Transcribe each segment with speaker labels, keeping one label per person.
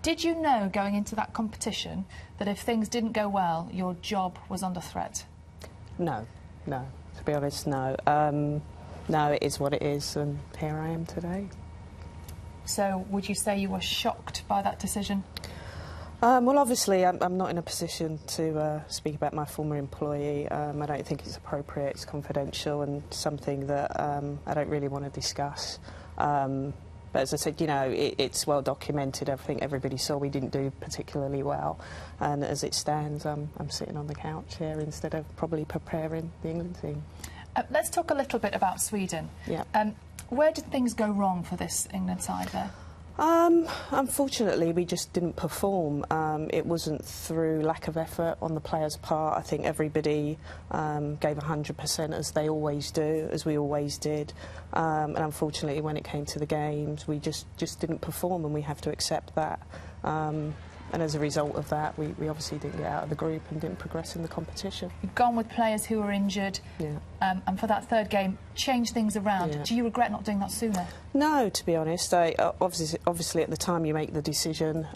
Speaker 1: Did you know going into that competition that if things didn't go well, your job was under threat?
Speaker 2: No, no. To be honest, no. No, it is what it is, and here I am today.
Speaker 1: So, would you say you were shocked by that decision?
Speaker 2: Well, obviously, I'm not in a position to speak about my former employee. I don't think it's appropriate. It's confidential and something that I don't really want to discuss. But as I said, you know, it's well documented. I think everybody saw we didn't do particularly well. And as it stands, I'm sitting on the couch here instead of probably preparing the England team.
Speaker 1: Let's talk a little bit about Sweden.
Speaker 2: Yeah.
Speaker 1: Where did things go wrong for this England side there?
Speaker 2: Unfortunately, we just didn't perform. It wasn't through lack of effort on the players' part. I think everybody gave 100%, as they always do, as we always did. And unfortunately, when it came to the games, we just didn't perform, and we have to accept that. And as a result of that, we obviously didn't get out of the group and didn't progress in the competition.
Speaker 1: You've gone with players who were injured,
Speaker 2: yeah.
Speaker 1: And for that third game, changed things around.
Speaker 2: Yeah.
Speaker 1: Do you regret not doing that sooner?
Speaker 2: No, to be honest. Obviously, at the time you make the decision,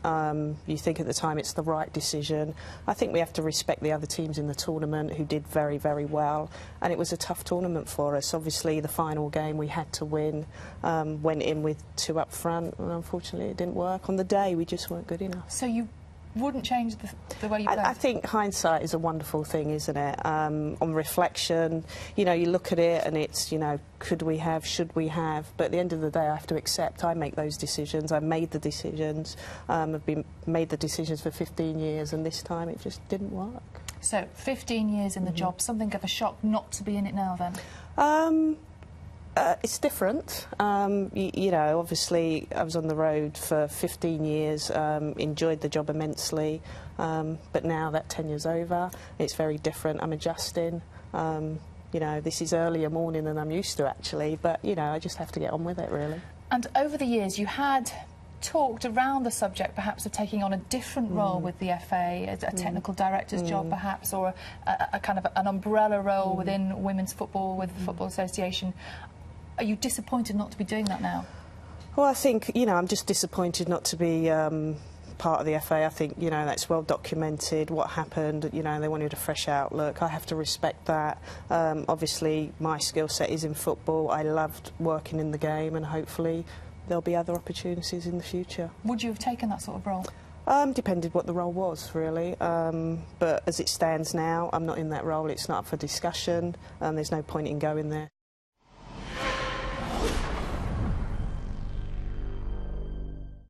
Speaker 2: you think at the time it's the right decision. I think we have to respect the other teams in the tournament who did very, very well. And it was a tough tournament for us. Obviously, the final game we had to win, went in with 2 up front, and unfortunately it didn't work. On the day, we just weren't good enough.
Speaker 1: So you wouldn't change the way you played?
Speaker 2: I think hindsight is a wonderful thing, isn't it? On reflection, you know, you look at it and it's, you know, could we have, should we have? But at the end of the day, I have to accept I make those decisions. I made the decisions. I've made the decisions for 15 years, and this time it just didn't work.
Speaker 1: So, 15 years in the job, something of a shock not to be in it now, then?
Speaker 2: It's different. You know, obviously I was on the road for 15 years, enjoyed the job immensely, but now that tenure's over, it's very different. I'm adjusting. You know, this is earlier morning than I'm used to, actually, but, you know, I just have to get on with it, really.
Speaker 1: And over the years, you had talked around the subject, perhaps, of taking on a different role with the FA, a technical director's job, perhaps, or a kind of an umbrella role within women's football, with the Football Association. Are you disappointed not to be doing that now?
Speaker 2: Well, I think, you know, I'm just disappointed not to be part of the FA. I think, you know, that's well documented, what happened. You know, they wanted a fresh outlook. I have to respect that. Obviously, my skill set is in football. I loved working in the game, and hopefully there'll be other opportunities in the future.
Speaker 1: Would you have taken that sort of role?
Speaker 2: Depended what the role was, really. But as it stands now, I'm not in that role. It's not up for discussion. There's no point in going there.